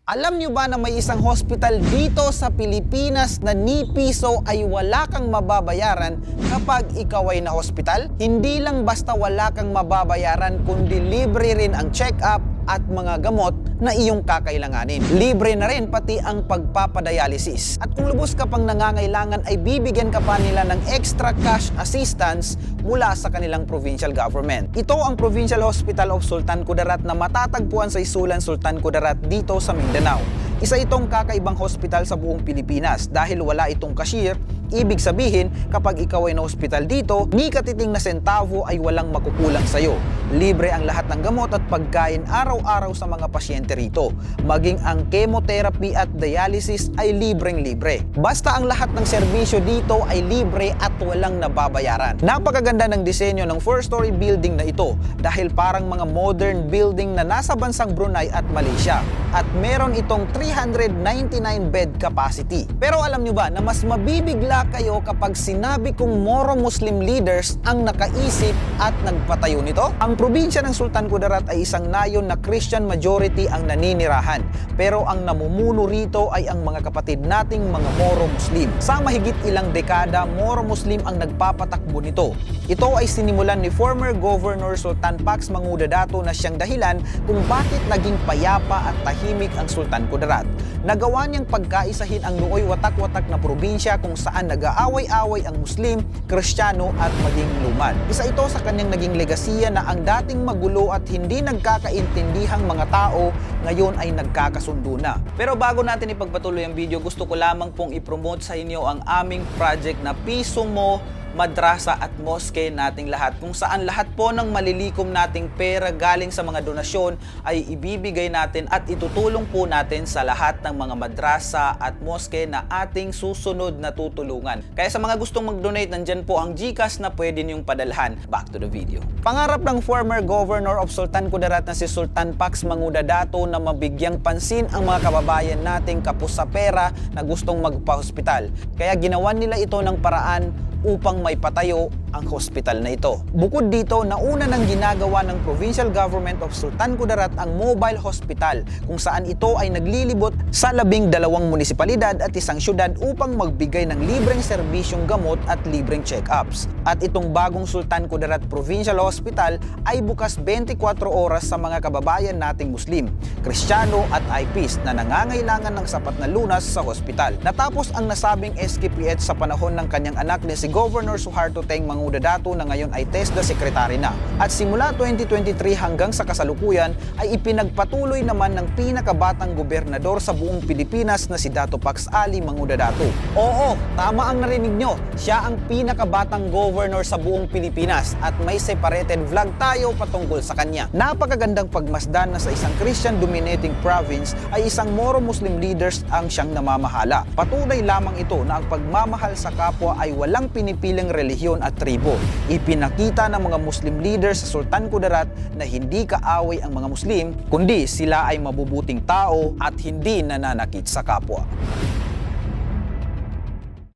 Alam nyo ba na may isang hospital dito sa Pilipinas na ni piso ay wala kang mababayaran kapag ikaw ay na-hospital? Hindi lang basta wala kang mababayaran kundi libre rin ang check-up at mga gamot na iyong kakailanganin. Libre na rin pati ang pagpapadialysis. At kung lubos ka pang nangangailangan ay bibigyan ka pa nila ng extra cash assistance mula sa kanilang provincial government. Ito ang Provincial Hospital of Sultan Kudarat na matatagpuan sa Isulan, Sultan Kudarat dito sa Mindanao. Isa itong kakaibang hospital sa buong Pilipinas dahil wala itong cashier. Ibig sabihin, kapag ikaw ay na-hospital dito, ni katiting na sentavo ay walang makukulang sa'yo. Libre ang lahat ng gamot at pagkain araw-araw sa mga pasyente rito. Maging ang chemotherapy at dialysis ay libreng-libre. Basta ang lahat ng serbisyo dito ay libre at walang nababayaran. Napakaganda ng disenyo ng 4-story building na ito dahil parang mga modern building na nasa bansang Brunei at Malaysia. At meron itong 399 bed capacity. Pero alam nyo ba na mas mabibigla kayo kapag sinabi kong Moro Muslim leaders ang nakaisip at nagpatayo nito? Ang probinsya ng Sultan Kudarat ay isang nayon na Christian majority ang naninirahan. Pero ang namumuno rito ay ang mga kapatid nating mga Moro Muslim. Sa mahigit ilang dekada, Moro Muslim ang nagpapatakbo nito. Ito ay sinimulan ni former Governor Sultan Pax Manguda Dato na siyang dahilan kung bakit naging payapa at tahimik ang Sultan Kudarat. Nagawa niyang pagkaisahin ang nooy watak-watak na probinsya kung saan nag-aaway-away ang Muslim, Kristiyano at maging lumad. Isa ito sa kanyang naging legasiya na ang dating magulo at hindi nagkakaintindihang mga tao ngayon ay nagkakasundo na. Pero bago natin ipagpatuloy ang video, gusto ko lamang pong ipromote sa inyo ang aming project na Piso Mo, Madrasa at Moske nating lahat, kung saan lahat po ng malilikom nating pera galing sa mga donasyon ay ibibigay natin at itutulong po natin sa lahat ng mga madrasa at moske na ating susunod na tutulungan. Kaya sa mga gustong mag-donate, nandyan po ang GCash na pwede niyong padalhan. Back to the video. Pangarap ng former Governor of Sultan Kudarat na si Sultan Pax Manguda Dato na mabigyang pansin ang mga kababayan nating kapos sa pera na gustong magpa-hospital. Kaya ginawan nila ito ng paraan upang may patayo ang hospital na ito. Bukod dito, nauna nang ginagawa ng Provincial Government of Sultan Kudarat ang mobile hospital kung saan ito ay naglilibot sa 12 munisipalidad at isang syudad upang magbigay ng libreng serbisyong gamot at libreng check-ups. At itong bagong Sultan Kudarat Provincial Hospital ay bukas 24 oras sa mga kababayan nating Muslim, Kristiyano at IPs na nangangailangan ng sapat na lunas sa hospital. Natapos ang nasabing SKPH sa panahon ng kanyang anak na si Governor Suharto Teng Manguda Dato na ngayon ay TESDA Secretary na. At simula 2023 hanggang sa kasalukuyan ay ipinagpatuloy naman ng pinakabatang gobernador sa buong Pilipinas na si Dato Pax Ali Manguda Dato. Oo, tama ang narinig nyo. Siya ang pinakabatang governor sa buong Pilipinas at may separated vlog tayo patungkol sa kanya. Napakagandang pagmasdan na sa isang Christian dominating province ay isang Moro Muslim leaders ang siyang namamahala. Patunay lamang ito na ang pagmamahal sa kapwa ay walang pinipiling relihiyon at tribo. Ipinakita ng mga Muslim leaders sa Sultan Kudarat na hindi kaaway ang mga Muslim, kundi sila ay mabubuting tao at hindi nananakit sa kapwa.